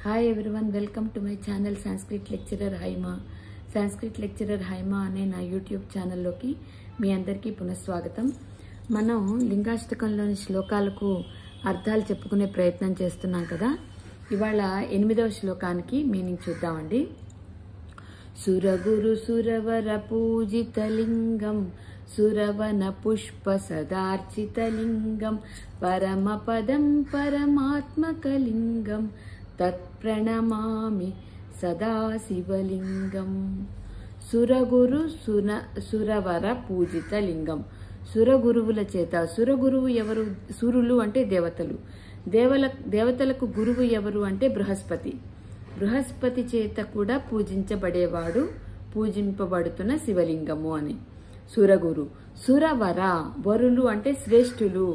Hi everyone, welcome to my channel Sanskrit lecturer Haima. Sanskrit lecturer Haima అనే నా YouTube ఛానల్లోకి మీ అందరికీ పునఃస్వాగతం. మనం లింగాష్టకంలోని శ్లోకాలకు అర్థాలు చెప్పుకునే ప్రయత్నం చేస్తున్నాం కదా. ఇవాళ 8వ శ్లోకానికి మీనింగ్ చూద్దామండి. సురగురు సురవర పూజితలింగం సురవన పుష్ప సదార్చితలింగం పరమపదం పరమాత్మకలింగం తత్ప్రణమామి సదాశివలింగం. సురగురు సురవర పూజితలింగం. సురగురువుల చేత, సురగురువు ఎవరు? సురులు అంటే దేవతలు. దేవతలకు గురువు ఎవరు అంటే బృహస్పతి. బృహస్పతి చేత కూడా పూజించబడేవాడు, పూజింపబడుతున్న శివలింగము అని. సురగురు. సురవర, వరులు అంటే శ్రేష్ఠులు.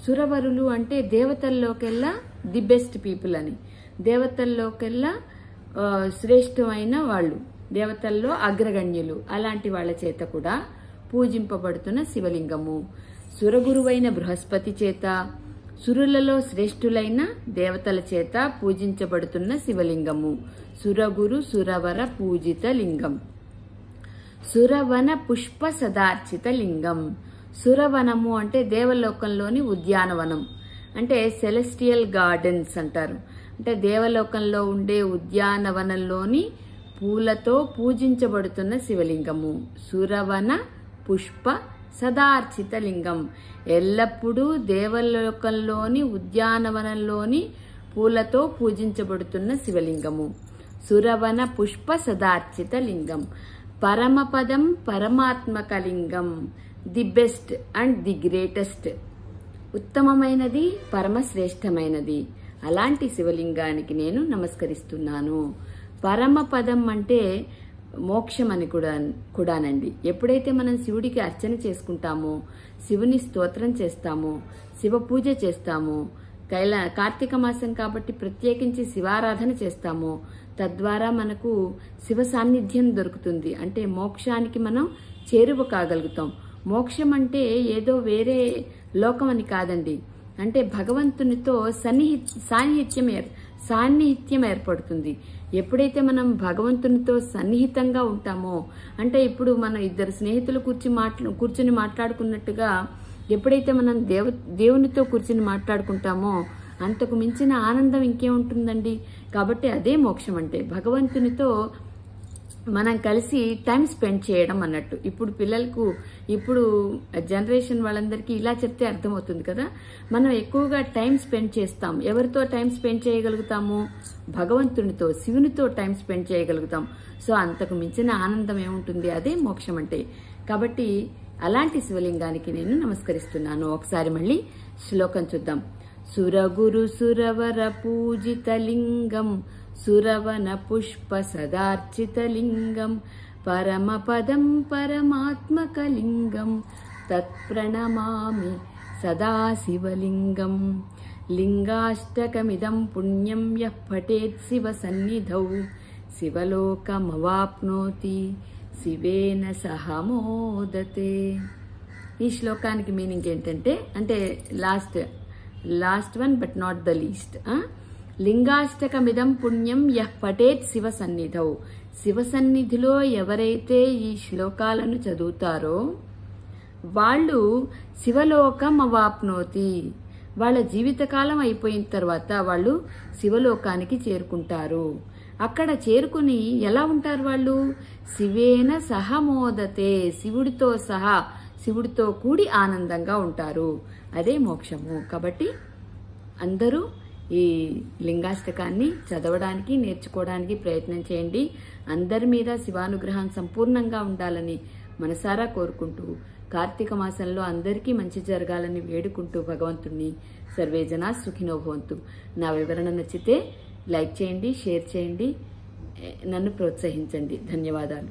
సురవరులు అంటే దేవతల్లోకెల్లా ది బెస్ట్ పీపుల్ అని. దేవతల్లోకెల్లా శ్రేష్టమైన వాళ్ళు, దేవతల్లో అగ్రగణ్యులు. అలాంటి వాళ్ళ చేత కూడా పూజింపబడుతున్న శివలింగము. సురగురువైన బృహస్పతి చేత, సురులలో శ్రేష్ఠులైన దేవతల చేత పూజించబడుతున్న శివలింగము. సురగురు సురవర పూజిత లింగం. సురవన పుష్ప సదార్చిత లింగం. సురవనము అంటే దేవలోకంలోని ఉద్యానవనం, అంటే సెలెస్టియల్ గార్డెన్స్ అంటారు. అంటే దేవలోకంలో ఉండే ఉద్యానవనంలోని పూలతో పూజించబడుతున్న శివలింగము. సురవన పుష్ప సదార్చిత లింగం. ఎల్లప్పుడూ దేవలోకంలోని ఉద్యానవనంలోని పూలతో పూజించబడుతున్న శివలింగము. సురవన పుష్ప సదార్చిత లింగం. పరమపదం పరమాత్మకలింగం. The best and the greatest. ఉత్తమమైనది, పరమశ్రేష్టమైనది. అలాంటి శివలింగానికి నేను నమస్కరిస్తున్నాను. పరమపదం అంటే మోక్షం అని కూడానండి. ఎప్పుడైతే మనం శివుడికి అర్చన చేసుకుంటామో, శివుని స్తోత్రం చేస్తామో, శివ పూజ చేస్తామో, కార్తీక మాసం కాబట్టి ప్రత్యేకించి శివారాధన చేస్తామో, తద్వారా మనకు శివ సాన్నిధ్యం దొరుకుతుంది. అంటే మోక్షానికి మనం చేరువ కాగలుగుతాం. మోక్షం అంటే ఏదో వేరే లోకం అని కాదండి. అంటే భగవంతునితో సాన్నిహిత్యం ఏర్పడుతుంది. ఎప్పుడైతే మనం భగవంతునితో సన్నిహితంగా ఉంటామో, అంటే ఇప్పుడు మనం ఇద్దరు స్నేహితులు కూర్చుని మాట్లాడుకున్నట్టుగా ఎప్పుడైతే మనం దేవునితో కూర్చుని మాట్లాడుకుంటామో అంతకు మించిన ఆనందం ఇంకేముంటుందండి. కాబట్టి అదే మోక్షం అంటే భగవంతునితో మనం కలిసి టైం స్పెండ్ చేయడం అన్నట్టు. ఇప్పుడు పిల్లలకు, ఇప్పుడు జనరేషన్ వాళ్ళందరికీ ఇలా చెప్తే అర్థమవుతుంది కదా. మనం ఎక్కువగా టైం స్పెండ్ చేస్తాం. ఎవరితో టైం స్పెండ్ చేయగలుగుతాము? భగవంతునితో, శివునితో టైం స్పెండ్ చేయగలుగుతాం. సో అంతకు మించిన ఆనందం ఏముంటుంది? అదే మోక్షం అంటే. కాబట్టి అలాంటి శివలింగానికి నేను నమస్కరిస్తున్నాను. ఒకసారి మళ్ళీ శ్లోకం చూద్దాం. సురగురు సురవర పూజితలింగం సురవన పుష్ప సదార్చితలింగం పరమపదం పరమాత్మకలింగం తత్ప్రణమామి సదాశివలింగం. లింగాష్టకమిదం పుణ్యం యః పఠేత్ శివ సన్నిధౌ శివలోకమవాప్నోతి శివేన సహ మోదతే. ఈ శ్లోకానికి మీనింగ్ ఏంటంటే, అంటే last one but not the least. లింగాష్టకమిదం పుణ్యం యః పఠేత్ శివ సన్నిధౌ. శివ సన్నిధిలో ఎవరైతే ఈ శ్లోకాలను చదువుతారో వాళ్ళు శివలోకం అవాప్నోతి. వాళ్ళ జీవితకాలం అయిపోయిన తర్వాత వాళ్ళు శివలోకానికి చేరుకుంటారు. అక్కడ చేరుకుని ఎలా ఉంటారు వాళ్ళు? శివేన సహమోదతే. శివుడితో సహా, శివుడితో కూడి ఆనందంగా ఉంటారు. అదే మోక్షము. కాబట్టి అందరూ ఈ లింగాష్టకాన్ని చదవడానికి, నేర్చుకోవడానికి ప్రయత్నం చేయండి. అందరి మీద శివానుగ్రహం సంపూర్ణంగా ఉండాలని మనసారా కోరుకుంటూ, కార్తీక మాసంలో అందరికీ మంచి జరగాలని వేడుకుంటూ భగవంతుణ్ణి సర్వే జనా సుఖినో భవంతు. నా వివరణ నచ్చితే లైక్ చేయండి, షేర్ చేయండి, నన్ను ప్రోత్సహించండి. ధన్యవాదాలు.